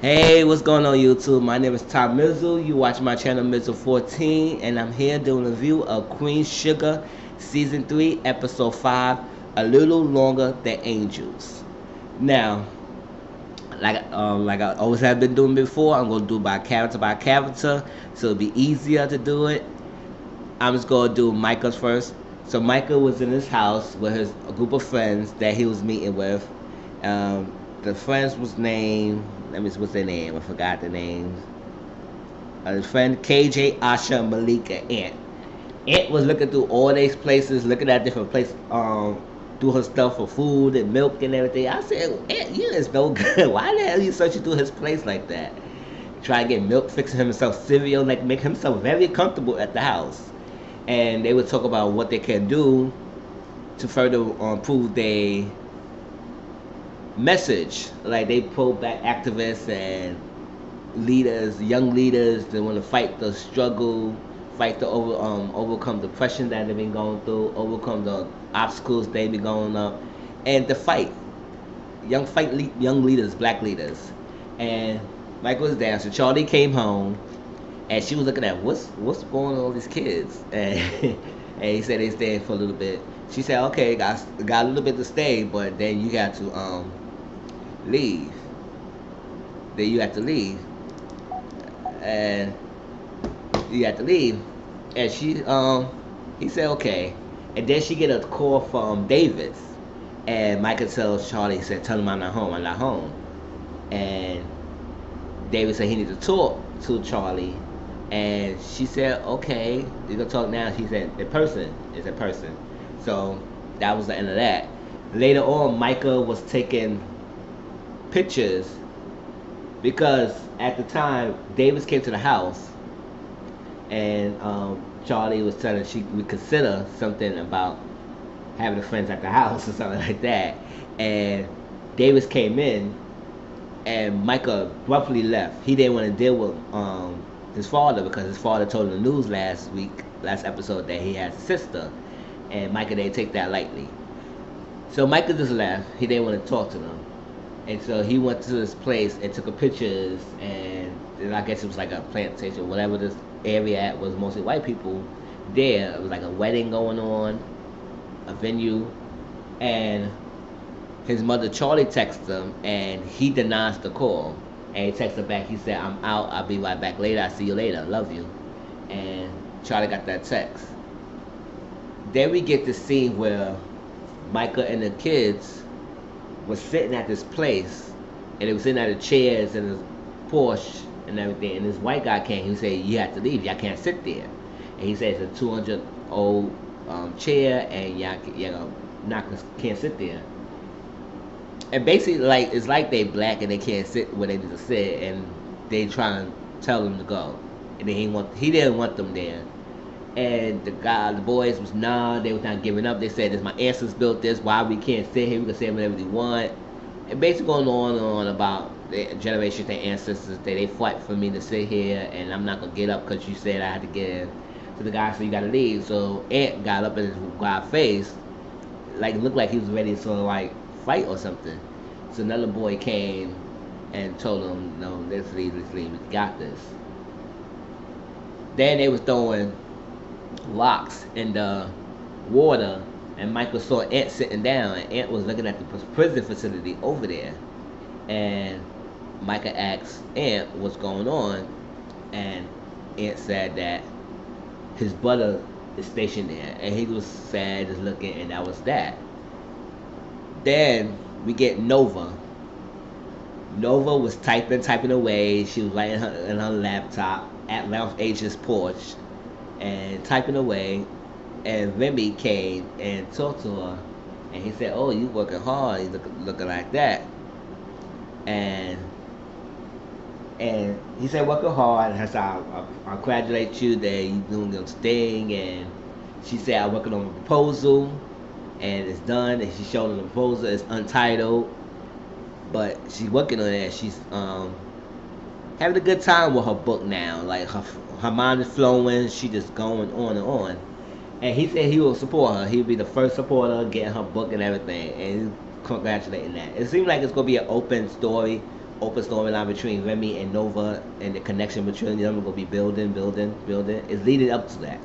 Hey, what's going on YouTube? My name is Tom Mizzle. You watch my channel Mizzle 14, and I'm here doing a review of Queen Sugar Season 3, Episode 5, A Little Longer Than Angels. Now, like I always have been doing before, I'm gonna do by character, so it'll be easier to do it. I'm just gonna do Micah's first. So Micah was in his house with a group of friends that he was meeting with. Um, the friends was named. Let me see what's their name. I forgot the names. His friend KJ, Asha, Malika, Ant. Ant was looking through all these places, looking at different places, through her stuff for food and milk and everything. I said, Ant, you is no good. Why the hell are you searching through his place like that? Try to get milk, fixing himself cereal, like make himself very comfortable at the house. And they would talk about what they can do to further improve their message. Like they pull back activists and leaders, young leaders that want to fight the struggle, fight to overcome depression that they've been going through, overcome the obstacles they be going up, and to fight young leaders, black leaders. And Michael was there, so Charlie came home, and she was looking at what's going on with these kids, and and he said they staying for a little bit. She said, okay, got a little bit to stay, but then you got to leave. Then you have to leave, and you have to leave. And he said okay, and then she get a call from Davis, and Michael tells Charlie, he said, tell him I'm not home, and David said he needs to talk to Charlie, and she said, okay, you gonna talk now? She said, in person, it's in person. So that was the end of that. Later on, Micah was taking pictures because at the time Davis came to the house, and Charlie was telling she would consider something about having the friends at the house or something like that. And Davis came in, and Micah abruptly left. He didn't want to deal with his father because his father told him the news last episode, that he has a sister, and Micah didn't take that lightly. So Micah just left. He didn't want to talk to them, and so he went to this place and took pictures, and I guess it was like a plantation, whatever this area at was mostly white people there. It was like a wedding going on, a venue, and his mother Charlie texts him, and he denies the call. And he texts her back. He said, "I'm out. I'll be right back later. I'll see you later. Love you." And Charlie got that text. Then we get the scene where Micah and the kids was sitting at this place, and they were sitting at the chairs and the Porsche and everything. And this white guy came. He said, "You have to leave. Y'all can't sit there." And he said it's a 200-old chair, and y'all not can't sit there. And basically, like, it's like they black and they can't sit where they need to sit, and they trying to tell them to go, and he didn't want them there. And the boys was they was not giving up. They said, "This my ancestors built this. Why we can't sit here? We can say whatever we want." And basically going on and on about the generation, their ancestors, they fight for me to sit here, and I'm not gonna get up because you said I had to get in. So the guy said, "You gotta leave." So Ant got up in his guy's face, like it looked like he was ready to sort of like fight or something. So another boy came and told him, "No, let's leave, we got this." Then they was throwing rocks in the water, and Michael saw Ant sitting down, and Ant was looking at the prison facility over there. And Micah asked Ant what's going on, and Ant said that his brother is stationed there, and he was sad, just looking, and that was that. Then we get Nova. Nova was typing away. She was writing in her laptop at Ralph H's porch and typing away. And Remy came and talked to her, and he said, "Oh, you working hard. You looking like that." And he said, "Working hard." And I said, I congratulate you that you doing this thing. And she said, "I'm working on a proposal, and it's done." And she showed him the proposal. It's untitled, but she's working on it. She's having a good time with her book now. Like her mind is flowing. She just going on and on. And he said he will support her. He'll be the first supporter, getting her book and everything. And he's congratulating that. It seems like it's gonna be an open story open storyline between Remy and Nova and the connection between them. We're gonna be building. It's leading up to that.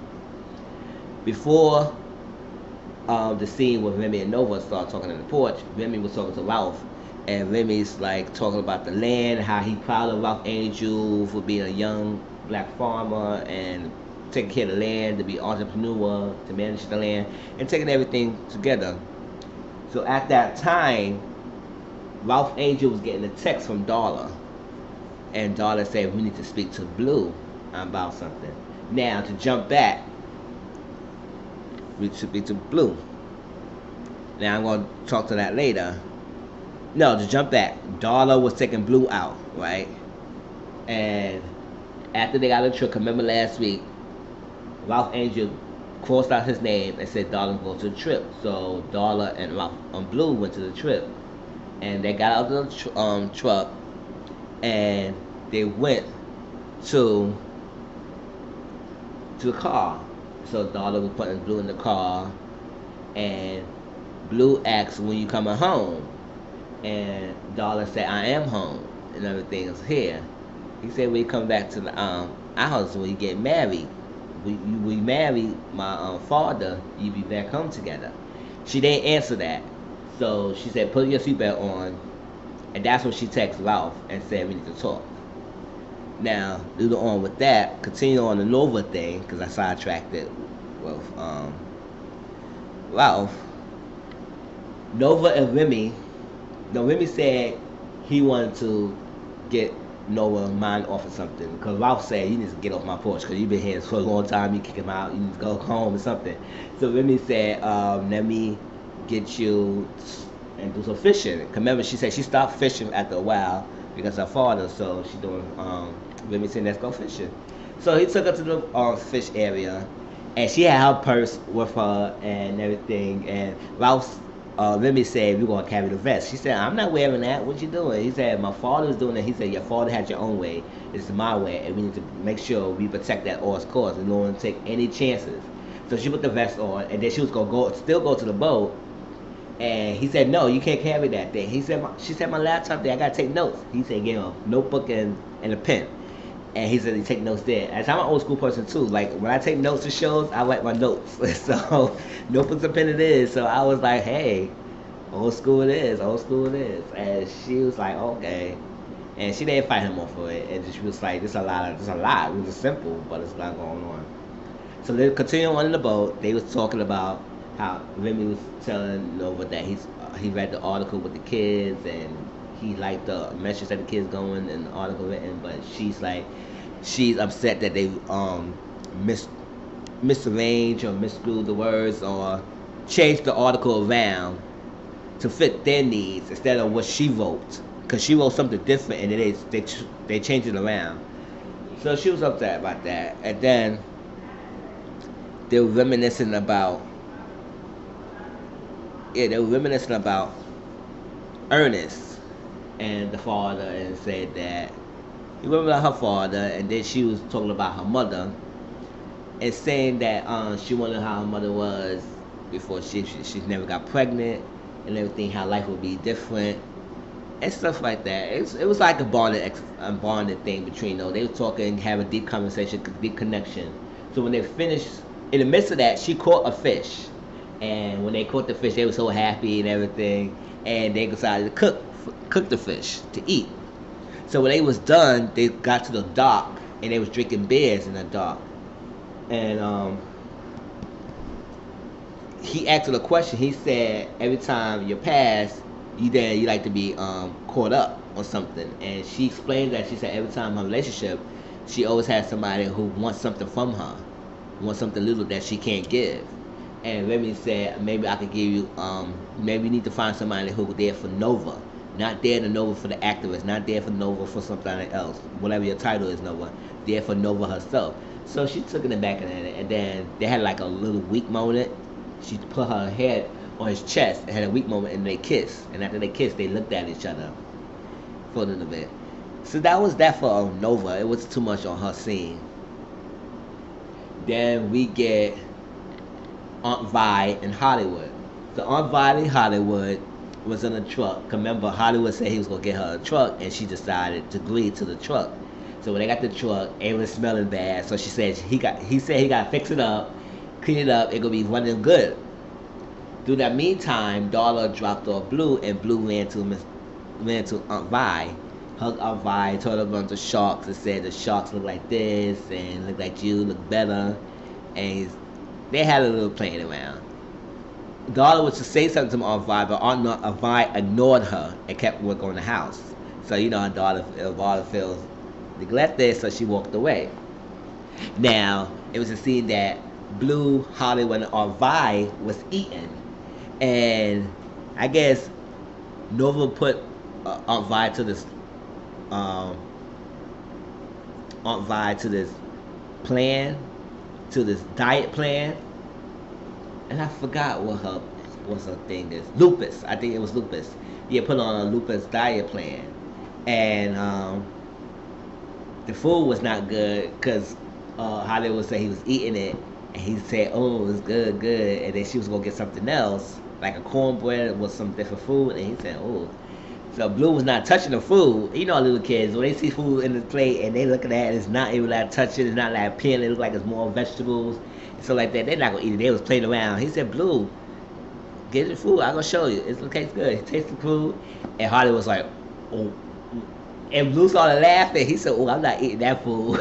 Before the scene where Remy and Nova start talking on the porch, Remy was talking to Ralph, and Remy's like talking about the land, how he proud of Ralph Angel for being a young black farmer and taking care of the land, to be entrepreneur, to manage the land, and taking everything together. So at that time, Ralph Angel was getting a text from Darla, and Darla said we need to speak to Blue about something. Now to jump back, we should speak to Blue. Now I'm gonna talk to that later. No, to jump back, Darla was taking Blue out, right? And after they got a trip, remember last week, Ralph Angel crossed out his name and said Darla go to the trip. So Darla and Ralph Blue went to the trip, and they got out of the truck, and they went to the car. So Darla was putting Blue in the car, and Blue asked, when you coming home? And Darla said, I am home, and everything is here. He said, when you come back to the our house, when you get married, we married my father, you be back home together. She didn't answer that. So she said, put your seatbelt on, and that's when she texted Ralph and said, we need to talk. Now, later on with that, continue on the Nova thing, because I sidetracked it with Ralph. Nova and Remy, Remy said he wanted to get Nova mind off of something, because Ralph said, you need to get off my porch, because you've been here for a long time, you kick him out, you need to go home or something. So Remy said, let me get you and do some fishing. Remember, she said she stopped fishing after a while because her father, so she doing, Remy said, let's go fishing. So he took her to the fish area, and she had her purse with her and everything, and Ralph, Remy said, we're going to carry the vest. She said, I'm not wearing that. What you doing? He said, my father's doing it. He said, your father had your own way. It's my way, and we need to make sure we protect that horse cause. We don't want to take any chances. So she put the vest on, and then she was going to still go to the boat. And he said, no, you can't carry that thing. She said, my laptop there, I got to take notes. He said, get a notebook and a pen. And he said he take notes there. As I'm an old school person too. Like when I take notes to shows, I write my notes. So notebooks and pen it is. So I was like, hey, old school it is, old school it is. And she was like, okay. And she didn't fight him off of it. And she was like, there's a lot. It was just simple, but it's not going on. So they continue on in the boat. They was talking about how Remy was telling Nova that he read the article with the kids, and he liked the message that the kids going and the article written, but she's upset that they misarranged or misscrewed the words or changed the article around to fit their needs instead of what she wrote, because she wrote something different and they changed it around. So she was upset about that, and then they were reminiscing about Ernest and the father, and said that he remember her father, and then she was talking about her mother and saying that she wondered how her mother was before she never got pregnant and everything, how life would be different and stuff like that. It was like a bonded thing between them. They were talking, have a deep conversation, deep connection. So when they finished, in the midst of that, she caught a fish, and when they caught the fish, they were so happy and everything, and they decided to cook the fish to eat. So when they was done, they got to the dock, and they was drinking beers in the dock. And he asked her a question. He said, every time you pass, you like to be caught up on something. And she explained that, she said every time in her relationship, she always has somebody who wants something from her, wants something little that she can't give. And Remy said, maybe I could give you, maybe you need to find somebody who's there for Nova. Not there to Nova for the activist, not there for Nova for something else, whatever your title is, Nova, there for Nova herself. So she took it back in it, and then they had like a little weak moment. She put her head on his chest and had a weak moment, and they kissed. And after they kissed, they looked at each other for a little bit. So that was that for Nova. It was too much on her scene. Then we get Aunt Vi in Hollywood. So Aunt Vi in Hollywood was in a truck. Remember, Hollywood said he was gonna get her a truck, and she decided to agree to the truck. So when they got the truck, it was smelling bad. So she said he said he got to fix it up, clean it up. It gonna be running good. Through that meantime, Darla dropped off Blue, and Blue ran to Aunt Vi, hugged Aunt Vi, told her about the sharks, and said the sharks look like this and look like you, look better, and they had a little playing around. Darla was to say something to Aunt Vi, but Aunt Vi ignored her and kept working on the house. So you know, Darla feels neglected, so she walked away. Now it was a scene that Blue, Hollywood, and Aunt Vi was eating, and I guess Nova put Aunt Vi to this um, Aunt Vi to this plan, to this diet plan, and I forgot what her thing is. Lupus. I think it was lupus. Yeah, put on a lupus diet plan, and the food was not good because Hollywood said he was eating it, and he said, "Oh, it was good, good," and then she was gonna get something else, like a cornbread with some different food, and he said, "Oh." So Blue was not touching the food. You know, little kids when they see food in the plate and they looking at it, it's not even like touching, it's not like peeling. It look like it's more vegetables and stuff like that. They're not gonna eat it. They was playing around. He said, "Blue, get the food. I'm gonna show you. It tastes good." He tasted the food, and Harley was like, "Oh." And Blue started laughing. He said, "Oh, I'm not eating that food."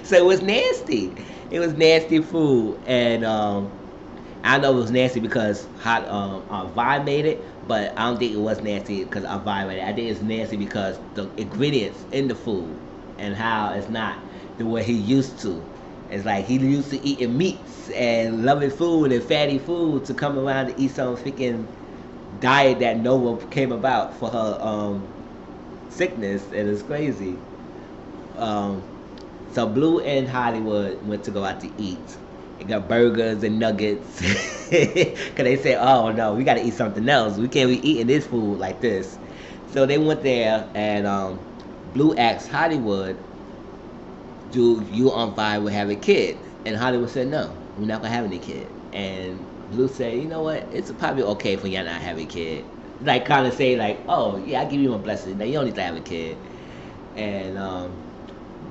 So it was nasty. It was nasty food, and I know it was nasty because Vi made it, but I don't think it was nasty because Vi made it. I think it's nasty because the ingredients in the food and how it's not the way he used to. It's like he used to eating meats and loving food and fatty food to come around to eat some freaking diet that Nova came about for her sickness, and it's crazy. Um, so Blue and Hollywood went to go out to eat. They got burgers and nuggets. Cause they said, "Oh no, we gotta eat something else. We can't be eating this food like this." So they went there, and Blue asked Hollywood, "Do you and Vi will have a kid?" And Hollywood said, "No, we're not gonna have any kid." And Blue said, "You know what? It's probably okay for y'all not have a kid." Like kind of say like, "Oh yeah, I give you my blessing. Now you don't need to have a kid." And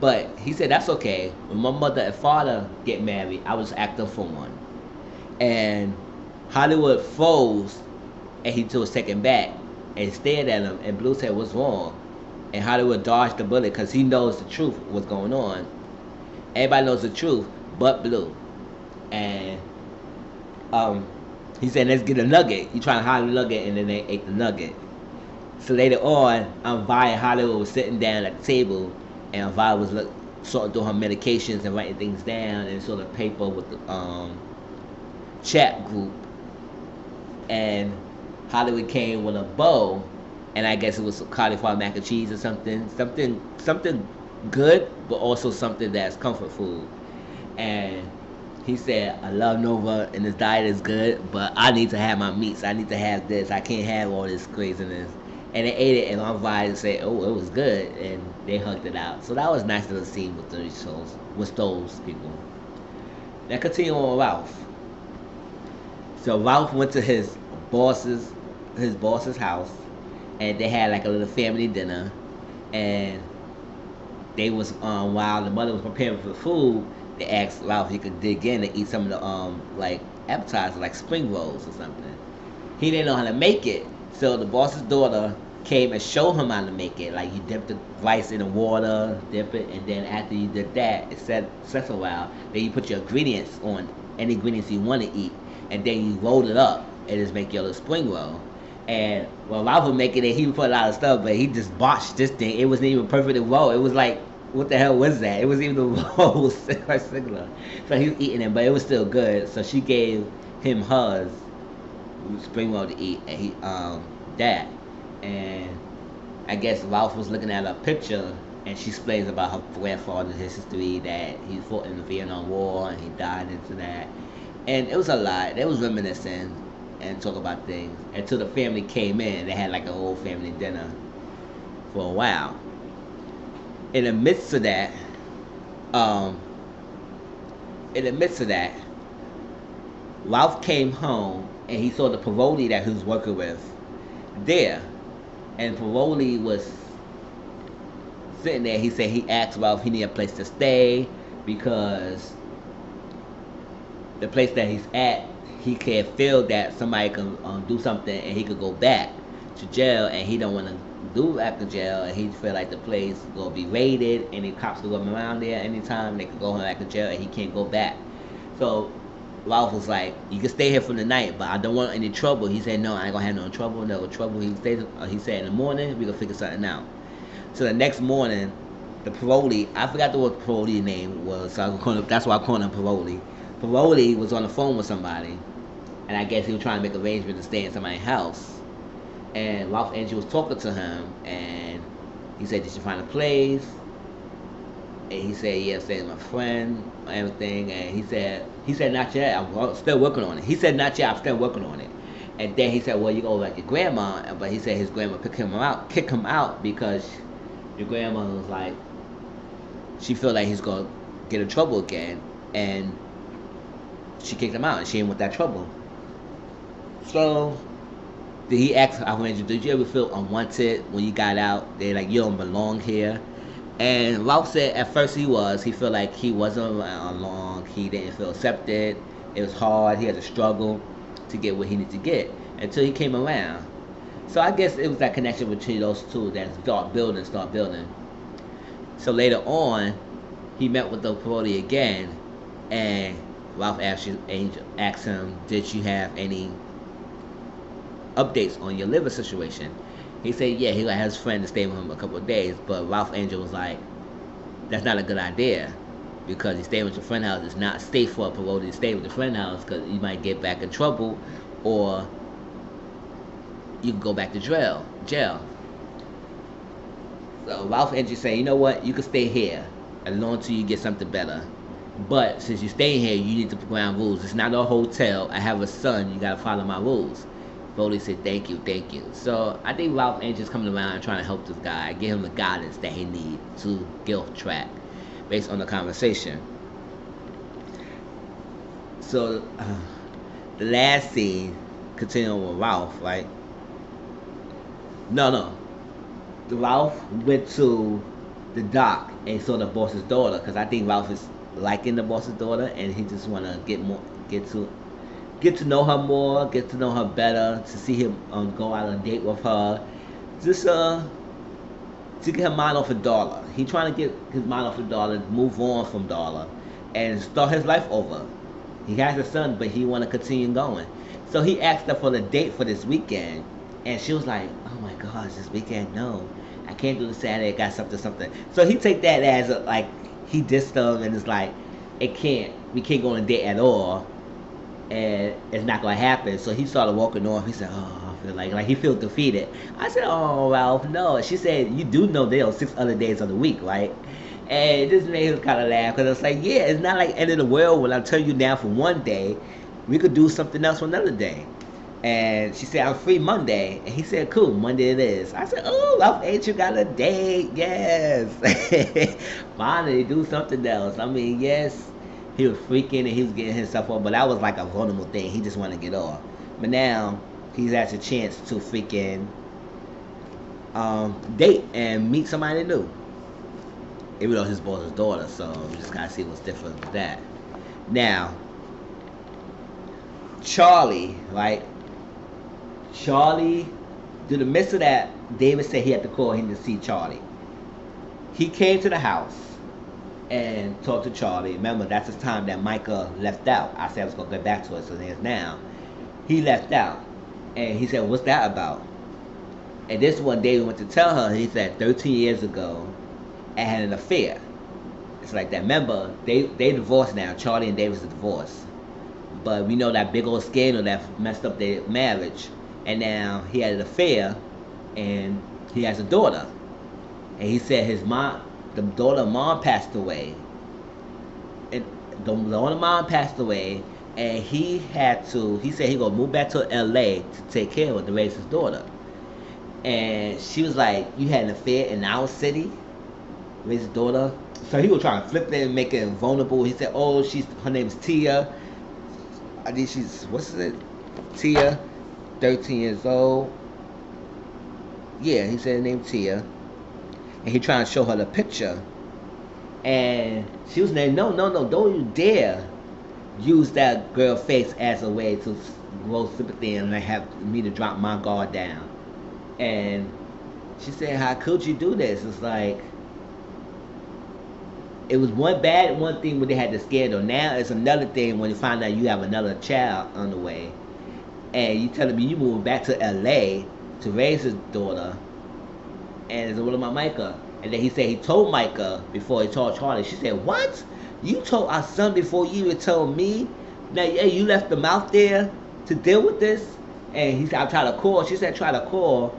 but he said that's okay. When my mother and father get married, I was acting for one. And Hollywood froze, and he was taken back and stared at him. And Blue said, "What's wrong?" And Hollywood dodged the bullet because he knows the truth, what's going on. Everybody knows the truth, but Blue. And he said, "Let's get a nugget." He tried to hide the nugget, and then they ate the nugget. So later on, Vi and Hollywood was sitting down at the table, and Vi was sorting through her medications and writing things down, and saw the paper with the chat group. And Hollywood came with a bow, and I guess it was cauliflower mac and cheese or something good, but also something that's comfort food. And he said, "I love Nova, and this diet is good, but I need to have my meats. I need to have this. I can't have all this craziness." And they ate it, and Aunt Vi said, "Oh, it was good," and they hugged it out. So that was nice little scene with those people. Now continue on Ralph. So Ralph went to his boss's house, and they had like a little family dinner, and they was while the mother was preparing for the food, they asked Ralph if he could dig in and eat some of the like appetizers like spring rolls or something. He didn't know how to make it, so the boss's daughter came and showed him how to make it. Like you dip the rice in the water, dip it, and then after you did that, it sets a while. Then you put your ingredients on any ingredients you want to eat, and then you roll it up and just make your little spring roll. And well, Ralph was making it, he put a lot of stuff, but he just botched this thing. It wasn't even perfectly rolled. It was like, what the hell was that? It wasn't even the roll similar. So he was eating it, but it was still good. So she gave him hers spring roll to eat, and he that. And I guess Ralph was looking at a picture, and she explains about her grandfather, his history, that he fought in the Vietnam War and he died into that. And it was a lot. They was reminiscing and talk about things until the family came in. They had like a whole family dinner for a while. In the midst of that, um, Ralph came home and he saw the parole that he was working with, there, and Paroli was sitting there. He said he asked Ralph if he needed a place to stay because the place that he's at, he can feel that somebody can do something and he could go back to jail, and he don't want to do after jail, and he feel like the place gonna be raided and the cops will come around there anytime they could go back to jail and he can't go back. So Ralph was like, "You can stay here for the night, but I don't want any trouble." He said, "No, I ain't gonna have no trouble, no trouble." He said, "In the morning we gonna figure something out." So the next morning, the Paroli, I forgot what the Paroli name was, so that's why I call him Paroli. Paroli was on the phone with somebody, and I guess he was trying to make arrangements to stay in somebody's house. And Ralph Angel was talking to him, and he said, "Did you find a place?" And he said, "Yeah, stay with my friend, everything." And he said, "Not yet. I'm still working on it." He said, "Not yet. I'm still working on it." And then he said, "Well, you go like your grandma," but he said his grandma kicked him out because your grandma was like, she felt like he's gonna get in trouble again, and she kicked him out, and she didn't want that trouble. So did he ask Alejandro, "Did you ever feel unwanted when you got out? They like you don't belong here." And Ralph said at first he felt like he wasn't along. He didn't feel accepted. It was hard. He had to struggle to get what he needed to get until he came around. So I guess it was that connection between those two that start building. So later on, he met with the Paroli again, and Ralph asked him, "Did you have any updates on your liver situation?" He said, yeah, he had his friend to stay with him a couple of days, but Ralph Angel was like, "That's not a good idea, because you stay with your friend house. It's not safe for a Paroli to stay with your friend house because you might get back in trouble, or you can go back to jail." So Ralph Angel said, "You know what? You can stay here as long as you get something better. But since you stay here, you need to put ground rules. It's not a hotel. I have a son. You gotta follow my rules." Foley said, "Thank you, thank you." So I think Ralph Angel's coming around and trying to help this guy, give him the guidance that he needs to get off track based on the conversation. So the last scene, continuing with Ralph, right? No. Ralph went to the dock and saw the boss's daughter, because I think Ralph is liking the boss's daughter, and he just want to get to know her more, get to know her better, to see him go out on a date with her, just to get her mind off of Darla. He trying to get his mind off of Darla, move on from Darla, and start his life over. He has a son, but he want to continue going. So he asked her for the date for this weekend, and she was like, "Oh my gosh, this weekend, no. I can't do the Saturday, I got something." So he take that as like he dissed them, and it's like, we can't go on a date at all, and it's not gonna happen. So he started walking off. He said, "Oh, I feel like he feels defeated." I said, "Oh, Ralph, no." She said, "You do know there are 6 other days of the week, right?" And it just made him kind of laugh, because it's like, yeah, it's not like end of the world when I turn you down for one day. We could do something else for another day. And she said, "I'm free Monday." And he said, "Cool, Monday it is." I said, "Oh, Ralph H, you got a date, yes." Finally, do something else. I mean, yes, he was freaking and he was getting himself off, but that was like a vulnerable thing. He just wanted to get off. But now he has a chance to freaking date and meet somebody new. Even though his boss's daughter, so we just gotta see what's different with that. Now, Charlie, right? Charlie, through the midst of that, David said he had to call him to see Charlie. He came to the house and talked to Charlie. Remember, that's the time that Micah left out. I said I was going to get back to it, so there's now. He left out. And he said, "What's that about?" And this is what David went to tell her. He said, 13 years ago, I had an affair. It's like that. Remember, they divorced now. Charlie and David's divorced. But we know that big old scandal that messed up their marriage. And now he had an affair, and he has a daughter. And he said the daughter mom passed away. And the daughter mom passed away, and he said he gonna move back to LA to take care of her, to raise his daughter. And she was like, "You had an affair in our city, raise his daughter?" So he was trying to flip it and make it vulnerable. He said, "Oh, her name is Tia. I think what's it? Tia, 13 years old. Yeah, he said her name Tia, and he trying to show her the picture, and she was like, no, no, no, don't you dare use that girl face as a way to grow sympathy and like have me to drop my guard down. And she said, how could you do this? It's like, it was one thing when they had the scandal. Now it's another thing when you find out you have another child on the way, and you telling me you moving back to L.A. to raise his daughter, and it's with my Micah. And then he said he told Micah before he told Charlie. She said, what? You told our son before you even told me? Now, yeah, you left them out there to deal with this? And he said, I'm trying to call. She said, try to call.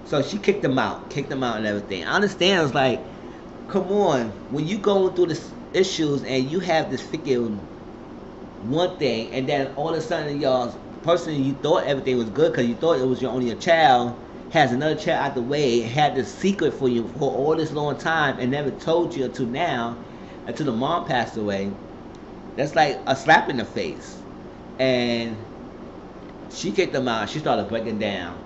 So she kicked him out and everything. I understand. It's like, come on. When you going through this issues and you have this freaking one thing, and then all of a sudden y'all person you thought everything was good because you thought it was your only a child has another child out the way, had this secret for you for all this long time and never told you until now, until the mom passed away. That's like a slap in the face. And she kicked him out. She started breaking down.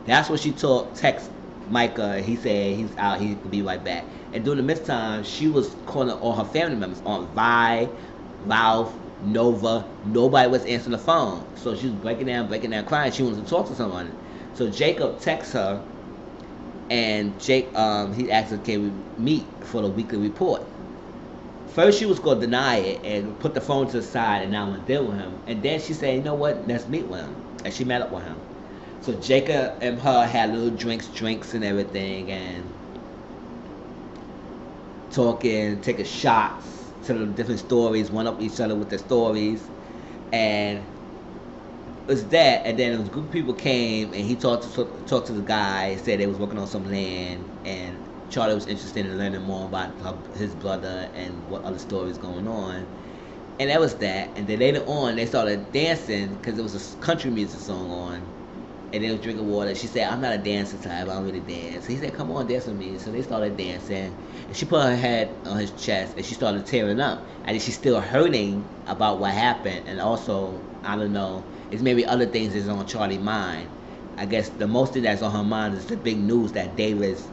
That's what she text Micah. He said he's out. He could be right back. And during the midtime, she was calling all her family members on Vi, Ralph, Nova. Nobody was answering the phone. So she was breaking down, crying. She wanted to talk to someone. So Jacob texts her, and he asked her, can we meet for the weekly report? First she was going to deny it and put the phone to the side and not want to deal with him. And then she said, you know what, let's meet with him. And she met up with him. So Jacob and her had little drinks and everything, and talking, taking shots, telling different stories, one up each other with their stories. And it was that, and then a group of people came, and he talked to the guy, said they was working on some land, and Charlie was interested in learning more about his brother and what other stories going on. And that was that. And then later on, they started dancing because there was a country music song on, and they was drinking water. She said, I'm not a dancer type, I don't really dance. He said, come on, dance with me. So they started dancing, and she put her head on his chest, and she started tearing up. And she's still hurting about what happened, and also, I don't know, it's maybe other things that's on Charlie's mind. I guess the most thing that's on her mind is the big news that Davis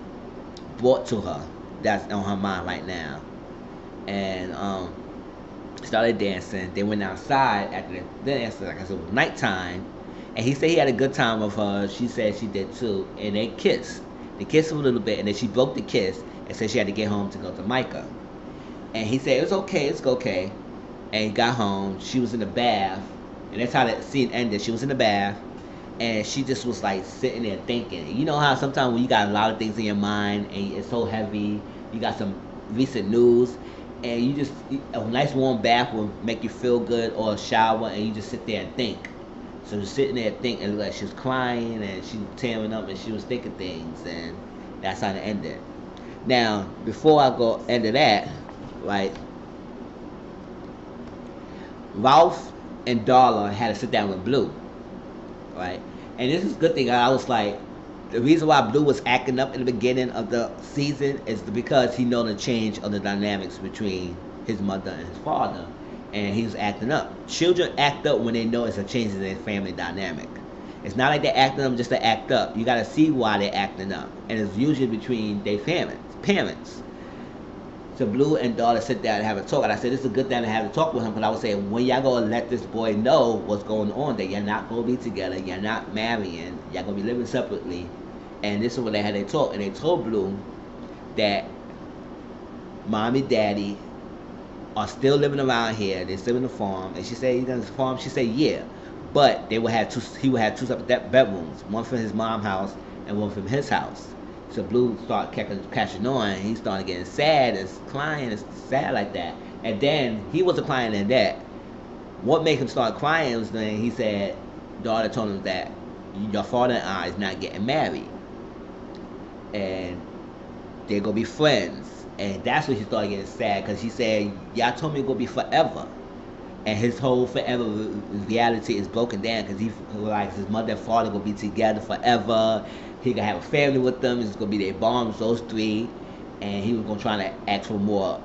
brought to her. That's on her mind right now. And started dancing. They went outside after the dance, like I said, it was nighttime. And he said he had a good time with her. She said she did too. And they kissed. They kissed a little bit, and then she broke the kiss and said she had to get home to go to Micah. And he said, it's okay, it's okay. And he got home. She was in the bath. And that's how that scene ended. She was in the bath. And she just was like sitting there thinking. You know how sometimes when you got a lot of things in your mind and it's so heavy, you got some recent news, and you just, a nice warm bath will make you feel good, or a shower, and you just sit there and think. So she's sitting there thinking, and like she was crying and she was tearing up and she was thinking things, and that's how it ended. Now, before I go into that, right, Ralph and Darla had to sit down with Blue, right? And this is a good thing. I was like, the reason why Blue was acting up in the beginning of the season is because he know the change of the dynamics between his mother and his father, and he was acting up. Children act up when they know it's a change in their family dynamic. It's not like they're acting up just to act up. You gotta see why they're acting up, and it's usually between their parents. So Blue and Darla sit down and have a talk, and I said this is a good time to have a talk with him, because I was saying, when y'all gonna let this boy know what's going on, that you're not gonna be together, you're not marrying, y'all gonna be living separately. And this is when they had their talk, and they told Blue that mommy, daddy are still living around here. They still in the farm. And she said, "You done the farm?" She said, "Yeah," but they would have two. He would have two separate bedrooms, one from his mom's house and one from his house. So Blue started catching on. He started getting sad and crying and sad like that. And then he wasn't crying at that. What made him start crying was when he said, daughter told him that your father and I is not getting married, and they're gonna be friends. And that's when he started getting sad, because he said, y'all told me it's gonna be forever. And his whole forever reality is broken down, because he realized his mother and father gonna be together forever. He gonna have a family with them. It's gonna be their bonds, those three. And he was gonna try to ask for more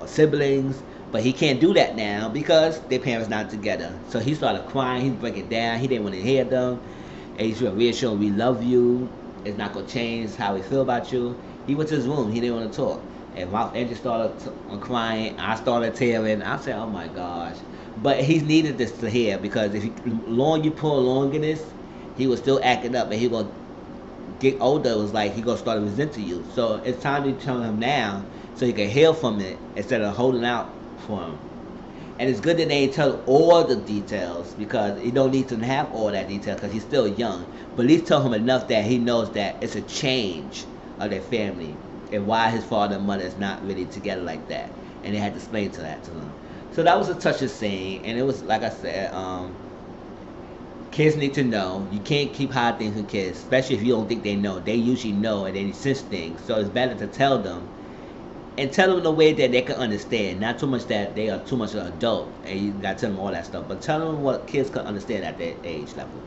siblings, but he can't do that now because their parents not together. So he started crying. He's breaking down. He didn't want to hear them. And he's reassuring, we love you. it's not gonna change how he feel about you. He went to his room. He didn't want to talk. And my Andrew started crying. I started tearing. I said, "Oh my gosh!" But he needed this to hear because if long you pull along in this, he was still acting up, and he gonna get older. It was like he gonna start resenting you. So it's time to tell him now, so he can heal from it instead of holding out for him. And it's good that they ain't tell all the details because he don't need to have all that detail because he's still young. But at least tell him enough that he knows that it's a change of their family and why his father and mother is not really together like that. And they had to explain to that to them. So that was a touching scene, and it was like I said, kids need to know. You can't keep hiding things from kids, especially if you don't think they know. They usually know and they sense things. So it's better to tell them and tell them in a way that they can understand. Not too much that they are too much of an adult and you got to tell them all that stuff, but tell them what kids can understand at their age level.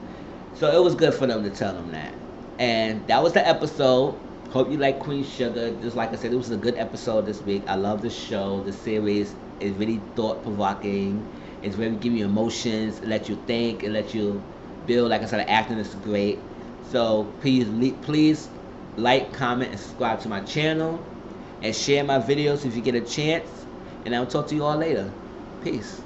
So it was good for them to tell them that. And that was the episode. Hope you like Queen Sugar. Just like I said, it was a good episode this week. I love the show. The series is really thought provoking. It's really giving you emotions. It lets you think. It lets you build. Like I said, the acting is great. So please like, comment, and subscribe to my channel. And share my videos if you get a chance. And I'll talk to you all later. Peace.